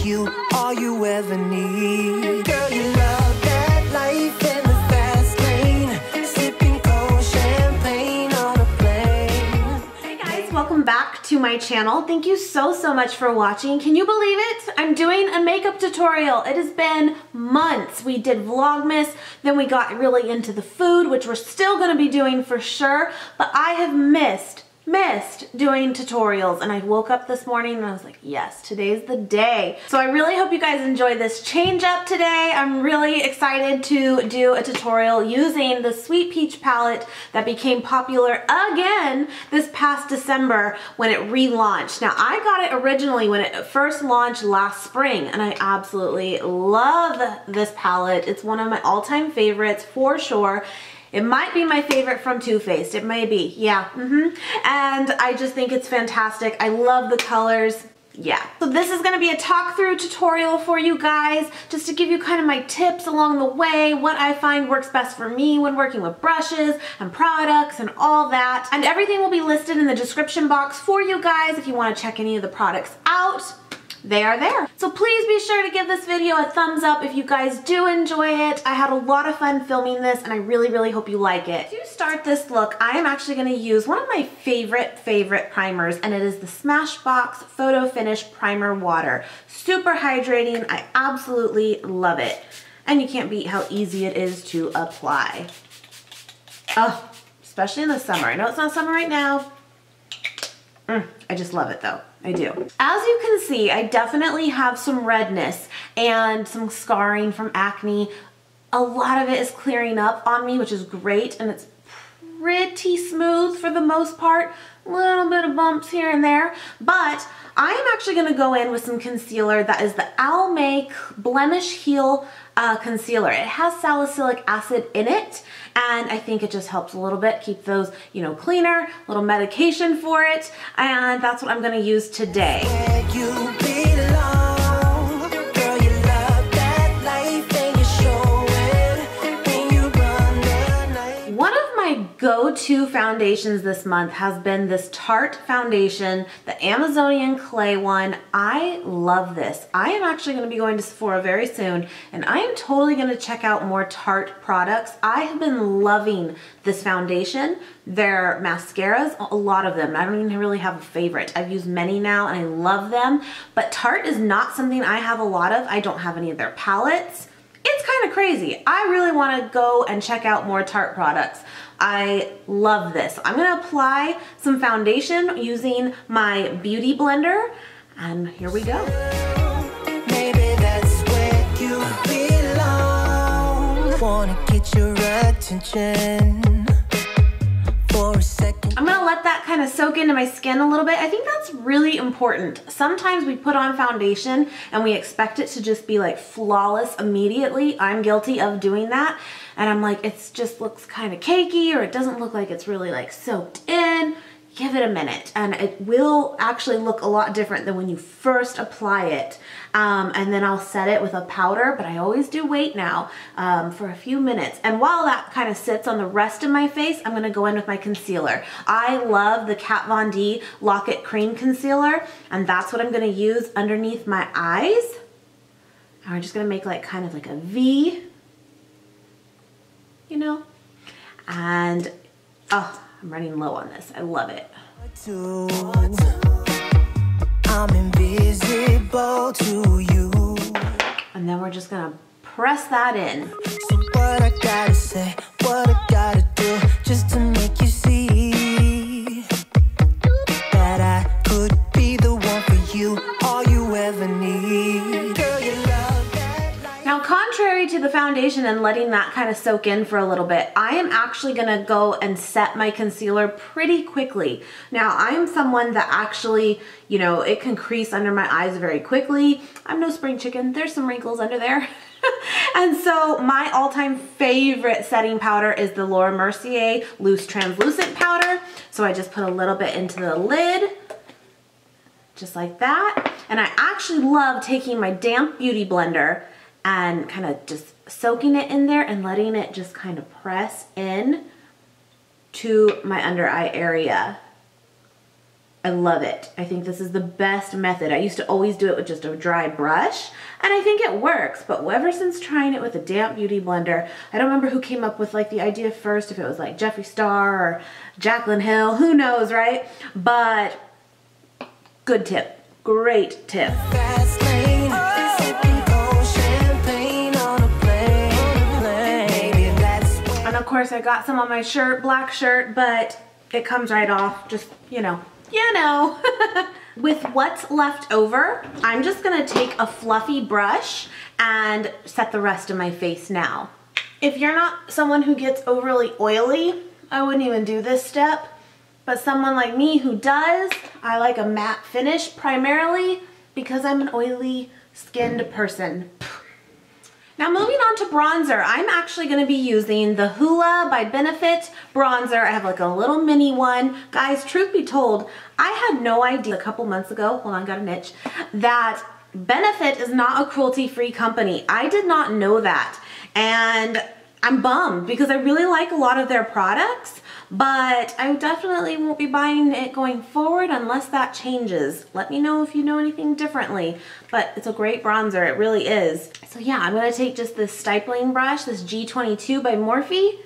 you, all you ever need. Girl, you love that life in the fast lane, sipping cold champagne on a plane. Hey guys, welcome back to my channel. Thank you so much for watching. Can you believe it? I'm doing a makeup tutorial. It has been months. We did Vlogmas, then we got really into the food, which we're still gonna be doing for sure, but I have missed doing tutorials, and I woke up this morning and I was like, yes, today's the day. So I really hope you guys enjoy this change up today. I'm really excited to do a tutorial using the Sweet Peach palette that became popular again this past December when it relaunched. Now, I got it originally when it first launched last spring, and I absolutely love this palette. It's one of my all-time favorites for sure. It might be my favorite from Too Faced. It may be, yeah. And I just think it's fantastic. I love the colors. Yeah. So this is gonna be a talk through tutorial for you guys, just to give you kind of my tips along the way, what I find works best for me when working with brushes and products and all that. And everything will be listed in the description box for you guys if you wanna check any of the products out. They are there. So please be sure to give this video a thumbs up if you guys do enjoy it. I had a lot of fun filming this, and I really hope you like it. To start this look, I am actually gonna use one of my favorite primers, and it is the Smashbox Photo Finish Primer Water. Super hydrating, I absolutely love it. And you can't beat how easy it is to apply. Oh, especially in the summer. I know it's not summer right now. I just love it though. I do. As you can see, I definitely have some redness and some scarring from acne. A lot of it is clearing up on me, which is great, and it's pretty smooth for the most part. A little bit of bumps here and there, but I am actually gonna go in with some concealer that is the Almay Blemish Heal concealer. It has salicylic acid in it, and I think it just helps a little bit keep those, you know, cleaner, little medication for it, and that's what I'm gonna use today. Go-to foundations this month has been this Tarte foundation, the Amazonian clay one. I love this. I am actually going to be going to Sephora very soon, and I am totally going to check out more Tarte products. I have been loving this foundation. Their mascaras, a lot of them. I don't even really have a favorite. I've used many now and I love them, but Tarte is not something I have a lot of. I don't have any of their palettes. It's kind of crazy. I really want to go and check out more Tarte products. I love this. I'm gonna apply some foundation using my beauty blender, and here we go. Maybe that's where you belong. Wanna get your attention for a second. I'm gonna let that kind of soak into my skin a little bit. I think that's really important. Sometimes we put on foundation and we expect it to just be like flawless immediately. I'm guilty of doing that. And I'm like, it just looks kind of cakey, or it doesn't look like it's really like soaked in. Give it a minute, and it will actually look a lot different than when you first apply it. And then I'll set it with a powder, but I always do wait now for a few minutes. And while that kind of sits on the rest of my face, I'm gonna go in with my concealer. I love the Kat Von D Lock-It Cream Concealer, and that's what I'm gonna use underneath my eyes. And we're just gonna make like kind of like a V, you know? And, oh, I'm running low on this. I love it. I'm invisible to you. And then we're just gonna press that in. So what I gotta say, what I gotta do, just to make you see that I could be the one for you, all you ever need. Girl, you love that. Now, contrary to the foundation and letting that kind of soak in for a little bit, I am actually gonna go and set my concealer pretty quickly. Now, I am someone that actually, you know, it can crease under my eyes very quickly. I'm no spring chicken. There's some wrinkles under there. And so my all-time favorite setting powder is the Laura Mercier Loose Translucent Powder. So I just put a little bit into the lid, just like that. And I actually love taking my damp beauty blender and kind of just soaking it in there and letting it just kind of press in to my under eye area. I love it. I think this is the best method. I used to always do it with just a dry brush, and I think it works, but ever since trying it with a damp beauty blender, I don't remember who came up with like the idea first, if it was like Jeffree Star or Jaclyn Hill, who knows, right? But good tip, great tip. Fast lane, sipping cold champagne on a plane. Maybe that's And of course I got some on my shirt, black shirt, but it comes right off, just, you know. With what's left over, I'm just gonna take a fluffy brush and set the rest of my face now. If you're not someone who gets overly oily, I wouldn't even do this step. But someone like me who does, I like a matte finish primarily because I'm an oily skinned person. Now moving on to bronzer, I'm actually going to be using the Hoola by Benefit bronzer. I have like a little mini one. Guys, truth be told, I had no idea a couple months ago, hold on, got an itch, that Benefit is not a cruelty-free company. I did not know that. And I'm bummed because I really like a lot of their products, but I definitely won't be buying it going forward unless that changes. Let me know if you know anything differently, but it's a great bronzer, it really is. So yeah, I'm gonna take just this stippling brush, this G22 by Morphe.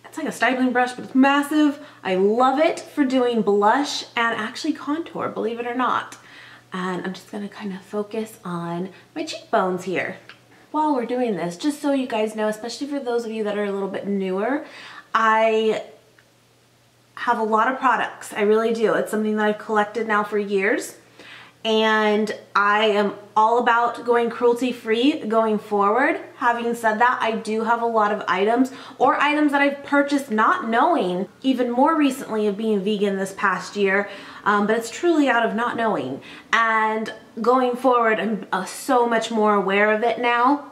It's like a stippling brush, but it's massive. I love it for doing blush and actually contour, believe it or not. And I'm just gonna kind of focus on my cheekbones here. While we're doing this, just so you guys know, especially for those of you that are a little bit newer, I have a lot of products. I really do. It's something that I've collected now for years, and I am all about going cruelty-free going forward. Having said that, I do have a lot of items or items that I've purchased not knowing, even more recently of being vegan this past year, but it's truly out of not knowing. And going forward, I'm so much more aware of it now.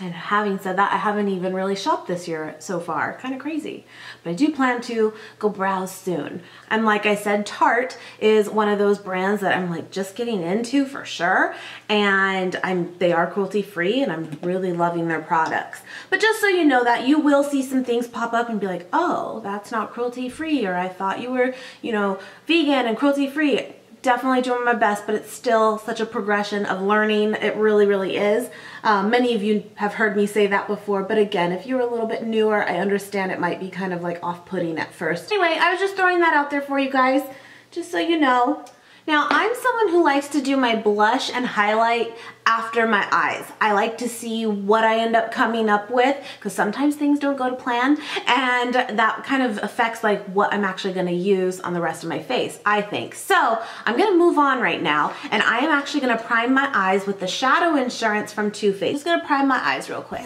And having said that, I haven't even really shopped this year so far. Kind of crazy. But I do plan to go browse soon. And like I said, Tarte is one of those brands that I'm like just getting into for sure. And they are cruelty free and I'm really loving their products. But just so you know that, you will see some things pop up and be like, oh, that's not cruelty free, or I thought you were, you know, vegan and cruelty free. Definitely doing my best, but it's still such a progression of learning. It really, really is. Many of you have heard me say that before, but again, if you're a little bit newer, I understand it might be kind of like off-putting at first. Anyway, I was just throwing that out there for you guys, just so you know. Now, I'm someone who likes to do my blush and highlight after my eyes. I like to see what I end up coming up with, because sometimes things don't go to plan, and that kind of affects like what I'm actually gonna use on the rest of my face, I think. So I'm gonna move on right now, and I am actually gonna prime my eyes with the Shadow Insurance from Too Faced. Just gonna prime my eyes real quick.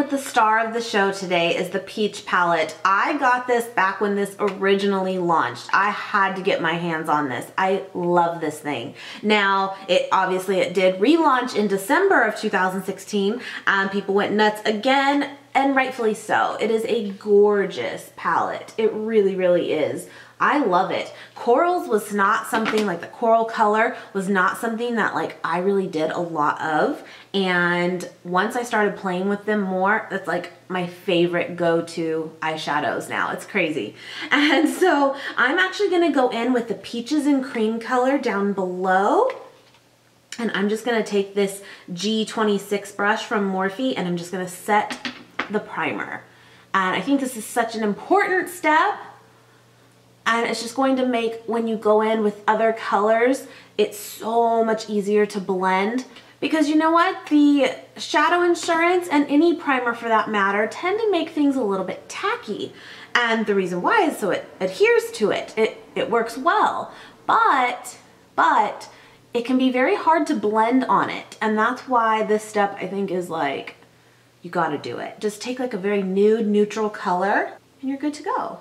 The star of the show today is the Peach palette. I got this back when this originally launched. I had to get my hands on this. I love this thing. Now, it did relaunch in December of 2016, and people went nuts again, and rightfully so. It is a gorgeous palette. It really, really is. I love it. Corals was not something, like the coral color was not something that like I really did a lot of. And once I started playing with them more, that's like my favorite go-to eyeshadows now. It's crazy. And so I'm actually gonna go in with the Peaches and Cream color down below. And I'm just gonna take this G26 brush from Morphe and I'm just gonna set the primer. And I think this is such an important step. And it's just going to make, when you go in with other colors, it's so much easier to blend. Because you know what? The Shadow Insurance, and any primer for that matter, tend to make things a little bit tacky. And the reason why is so it adheres to it. It works well. But it can be very hard to blend on it. And that's why this step, I think, is like, you gotta do it. Just take like a very nude, neutral color, and you're good to go.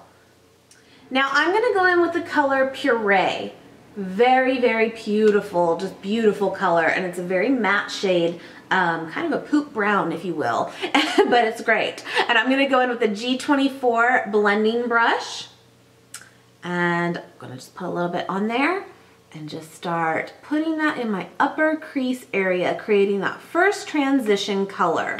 Now I'm gonna go in with the color Puree. Very, very beautiful, just beautiful color, and it's a very matte shade, kind of a poop brown, if you will, but it's great. And I'm gonna go in with the G24 blending brush, and I'm gonna just put a little bit on there, and just start putting that in my upper crease area, creating that first transition color.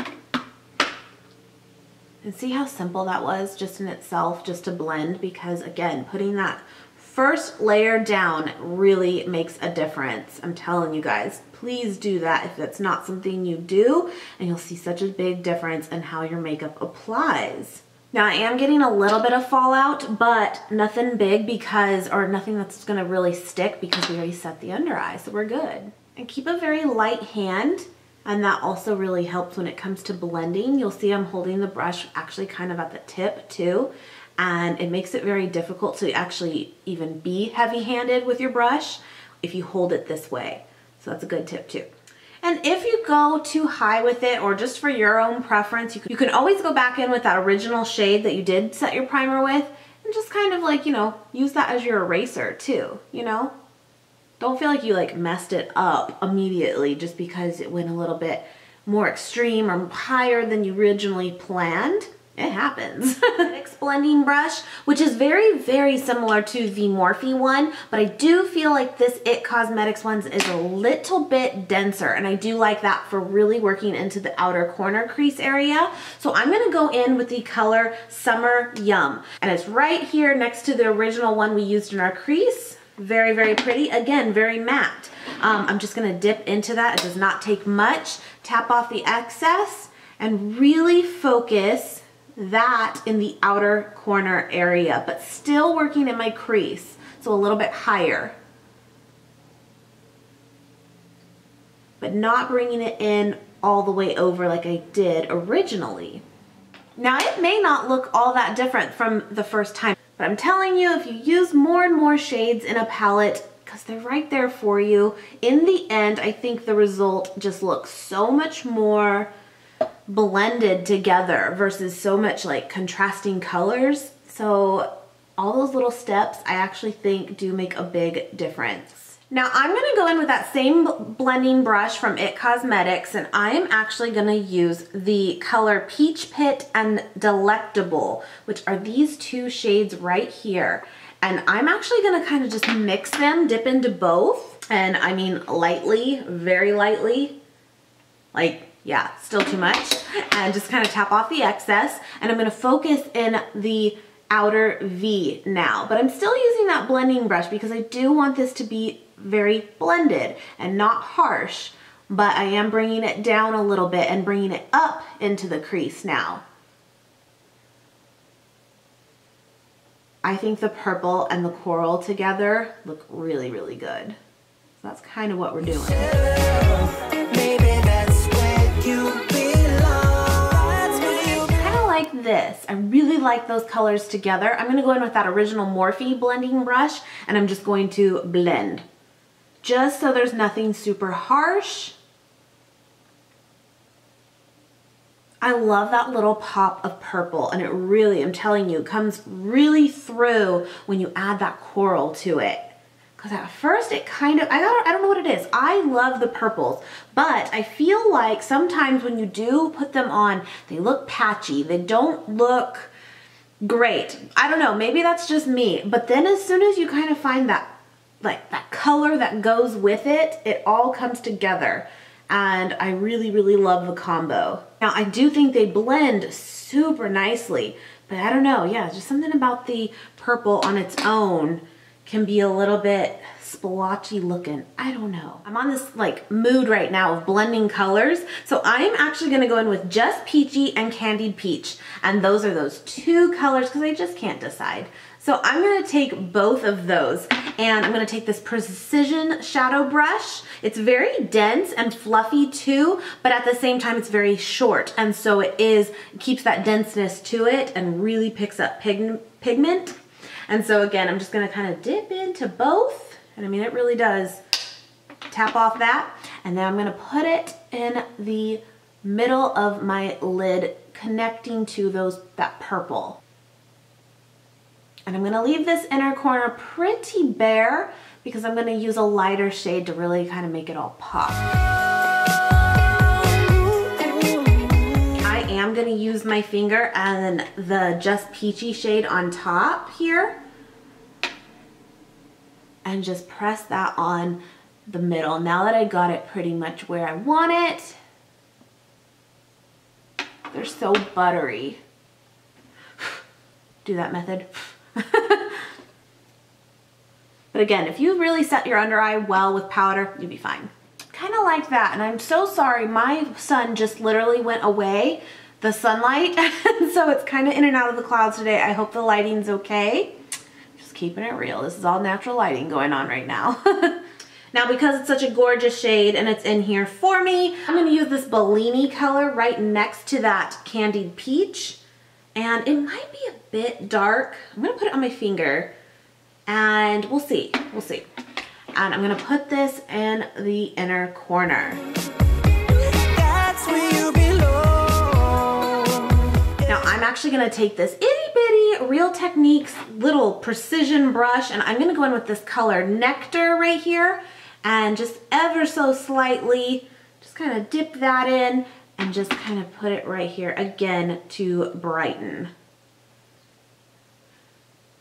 And see how simple that was just in itself, just to blend, because again, putting that first layer down really makes a difference. I'm telling you guys, please do that if that's not something you do, and you'll see such a big difference in how your makeup applies. Now I am getting a little bit of fallout, but nothing big or nothing that's gonna really stick because we already set the under eye, so we're good. And keep a very light hand, and that also really helps when it comes to blending. You'll see I'm holding the brush actually kind of at the tip too, and it makes it very difficult to actually even be heavy-handed with your brush if you hold it this way. So that's a good tip too. And if you go too high with it, or just for your own preference, you can always go back in with that original shade that you did set your primer with, and just kind of like, you know, use that as your eraser too, you know? Don't feel like you like messed it up immediately just because it went a little bit more extreme or higher than you originally planned. It happens. NYX blending brush, which is very, very similar to the Morphe one, but I do feel like this IT Cosmetics one is a little bit denser, and I do like that for really working into the outer corner crease area. So I'm gonna go in with the color Summer Yum, and it's right here next to the original one we used in our crease. Very, very pretty. Again, very matte. I'm just gonna dip into that. It does not take much. Tap off the excess and really focus that in the outer corner area, but still working in my crease, so a little bit higher, but not bringing it in all the way over like I did originally. Now it may not look all that different from the first time, but I'm telling you, if you use more and more shades in a palette, because they're right there for you, in the end I think the result just looks so much more blended together versus so much like contrasting colors. So all those little steps I actually think do make a big difference. Now I'm gonna go in with that same blending brush from IT Cosmetics, and I am actually gonna use the color Peach Pit and Delectable, which are these two shades right here. And I'm actually gonna kind of just mix them, dip into both, and I mean lightly, very lightly, like, yeah, still too much, and just kind of tap off the excess. And I'm gonna focus in the outer V now, but I'm still using that blending brush because I do want this to be very blended and not harsh, but I am bringing it down a little bit and bringing it up into the crease now. I think the purple and the coral together look really, really good. So that's kind of what we're doing. Kind of like this. I really like those colors together. I'm gonna go in with that original Morphe blending brush, and I'm just going to blend. Just so there's nothing super harsh. I love that little pop of purple, and it really, I'm telling you, comes really through when you add that coral to it. Because at first it kind of, I don't know what it is. I love the purples, but I feel like sometimes when you do put them on, they look patchy. They don't look great. I don't know, maybe that's just me. But then as soon as you kind of find that, like that color that goes with it, it all comes together. And I really, really love the combo. Now I do think they blend super nicely, but I don't know, yeah, just something about the purple on its own can be a little bit splotchy looking. I don't know. I'm on this like mood right now of blending colors. So I'm actually gonna go in with just Peachy and Candied Peach. And those are those two colors because I just can't decide. So I'm gonna take both of those, and I'm gonna take this Precision Shadow Brush. It's very dense and fluffy too, but at the same time it's very short. And so it keeps that denseness to it and really picks up pigment. And so again, I'm just gonna kind of dip into both. And I mean, it really does tap off that. And then I'm gonna put it in the middle of my lid, connecting to that purple. And I'm gonna leave this inner corner pretty bare because I'm gonna use a lighter shade to really kind of make it all pop. I am gonna use my finger and then the Just Peachy shade on top here. and just press that on the middle. Now that I got it pretty much where I want it, they're so buttery. Do that method. But again, if you really set your under eye well with powder, you'll be fine. Kind of like that. And I'm so sorry, my sun just literally went away, the sunlight. So it's kind of in and out of the clouds today. I hope the lighting's okay. Just keeping it real. This is all natural lighting going on right now. Now, because it's such a gorgeous shade and it's in here for me, I'm gonna use this Bellini color right next to that Candied Peach. And it might be a bit dark. I'm gonna put it on my finger and we'll see, we'll see. And I'm gonna put this in the inner corner. That's where you belong. Now I'm actually gonna take this itty bitty Real Techniques little precision brush and I'm gonna go in with this color Nectar right here and just ever so slightly, just kind of dip that in and just kind of put it right here again to brighten.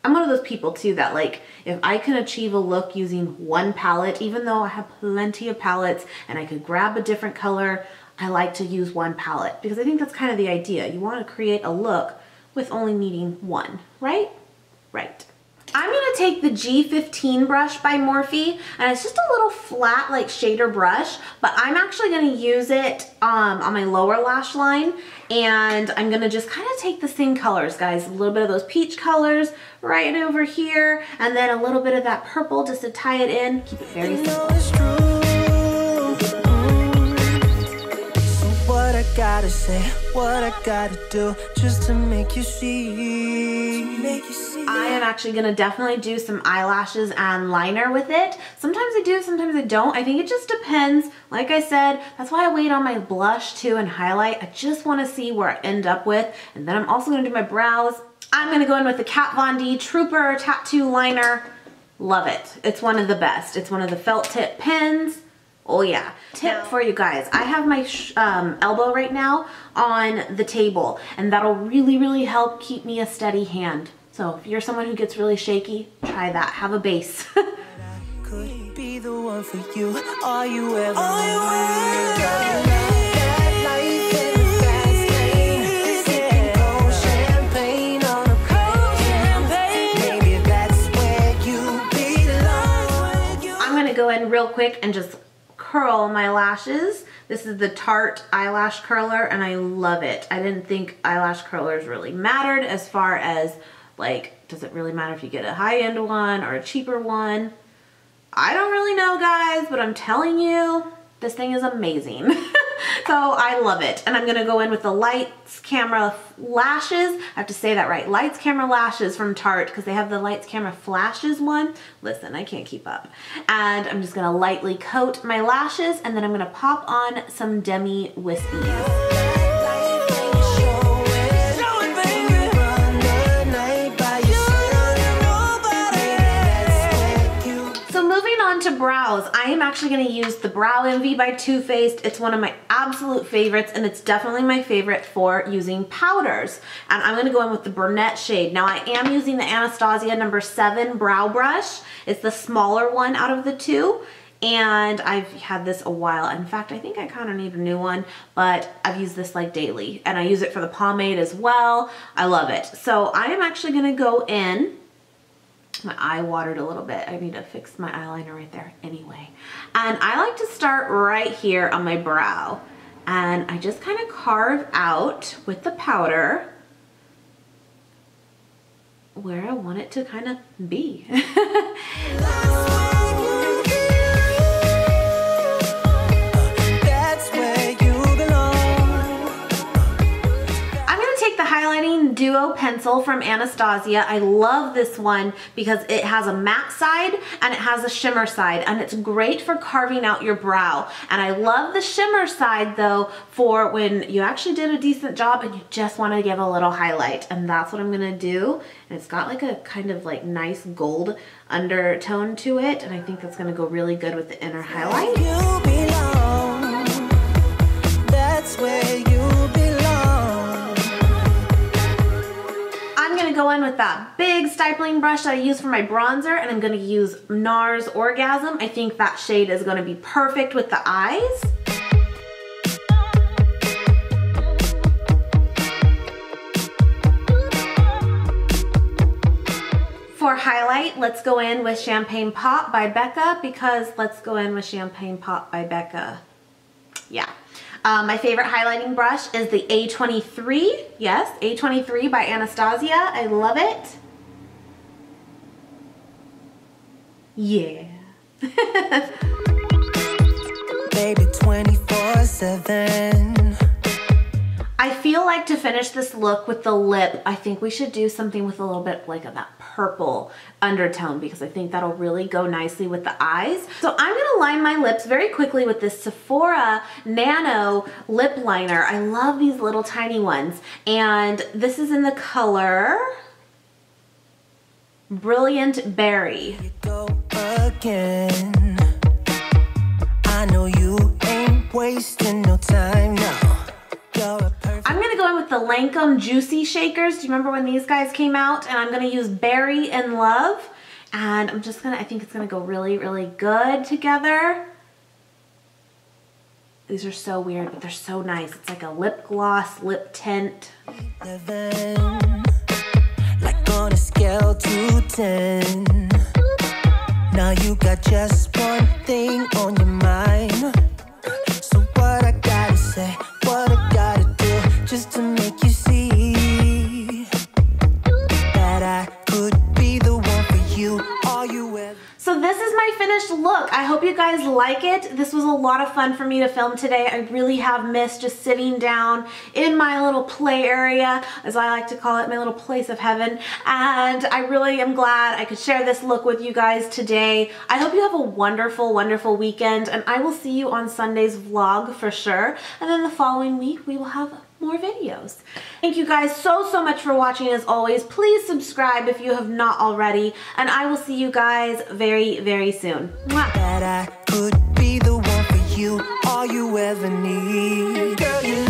I'm one of those people too that like, if I can achieve a look using one palette, even though I have plenty of palettes and I could grab a different color, I like to use one palette because I think that's kind of the idea. You want to create a look with only needing one, right? Right. I'm gonna take the G15 brush by Morphe, and it's just a little flat like shader brush, but I'm actually gonna use it on my lower lash line, and I'm gonna just kind of take the same colors, guys, a little bit of those peach colors right over here, and then a little bit of that purple just to tie it in. Keep it very simple. What I gotta say, what I gotta do, just to make you see, I am actually gonna definitely do some eyelashes and liner with it. Sometimes I do, sometimes I don't. I think it just depends. Like I said, that's why I wait on my blush too and highlight. I just wanna see where I end up with. And then I'm also gonna do my brows. I'm gonna go in with the Kat Von D Trooper Tattoo Liner. Love it. It's one of the best. It's one of the felt tip pens. Oh yeah. Tip for you guys. I have my elbow right now on the table and that'll really help keep me a steady hand. So if you're someone who gets really shaky, try that. Have a base. could be the one for you. Are you ever I'm gonna go in real quick and just curl my lashes. This is the Tarte eyelash curler and I love it. I didn't think eyelash curlers really mattered as far as like, does it really matter if you get a high-end one or a cheaper one? I don't really know, guys, but I'm telling you, this thing is amazing. So I love it. And I'm gonna go in with the Lights Camera Lashes. I have to say that right. Lights Camera Lashes from Tarte because they have the Lights Camera Flashes one. Listen, I can't keep up. And I'm just gonna lightly coat my lashes and then I'm gonna pop on some Demi Wispies. To brows, I am actually going to use the Brow Envy by Too Faced. It's one of my absolute favorites and it's definitely my favorite for using powders. And I'm going to go in with the brunette shade. Now I am using the Anastasia number 7 brow brush. It's the smaller one out of the two. And I've had this a while. In fact, I think I kind of need a new one, but I've used this like daily. And I use it for the pomade as well. I love it. So I am actually going to go in. My eye watered a little bit. I need to fix my eyeliner right there anyway. And I like to start right here on my brow. And I just kind of carve out with the powder where I want it to kind of be. Highlighting Duo pencil from Anastasia. I love this one because it has a matte side and it has a shimmer side and it's great for carving out your brow. And I love the shimmer side though for when you actually did a decent job and you just want to give a little highlight, and that's what I'm gonna do. And it's got like a kind of like nice gold undertone to it, and I think that's gonna go really good with the inner highlight. You belong. That's where you belong. Go go in with that big stippling brush that I use for my bronzer, and I'm gonna use NARS Orgasm. I think that shade is gonna be perfect with the eyes. For highlight, let's go in with Champagne Pop by Becca, because let's go in with Champagne Pop by Becca. Yeah. My favorite highlighting brush is the A23. Yes, A23 by Anastasia. I love it. Yeah. Baby 24/7. I feel like to finish this look with the lip, I think we should do something with a little bit like of that purple undertone, because I think that'll really go nicely with the eyes. So I'm gonna line my lips very quickly with this Sephora Nano lip liner. I love these little tiny ones. And this is in the color Brilliant Berry. You go again. I know you ain't wasting no time now. I'm gonna go in with the Lancome Juicy Shakers. Do you remember when these guys came out? And I'm gonna use Berry and Love. And I'm just gonna, I think it's gonna go really, really good together. These are so weird, but they're so nice. It's like a lip gloss, lip tint. Like on a scale to 10. Now you got just one thing on your mind. So what I gotta say, what I gotta do, just to make you see that I could be the one for you, all you ever. So this is my finished look. I hope you guys like it. This was a lot of fun for me to film today. I really have missed just sitting down in my little play area, as I like to call it, my little place of heaven. And I really am glad I could share this look with you guys today. I hope you have a wonderful, wonderful weekend, and I will see you on Sunday's vlog for sure. And then the following week, we will have more videos. Thank you guys so much for watching. As always, please subscribe if you have not already, and I will see you guys very, very soon. Mwah. That I could be the one for you, all you ever need. Girl, you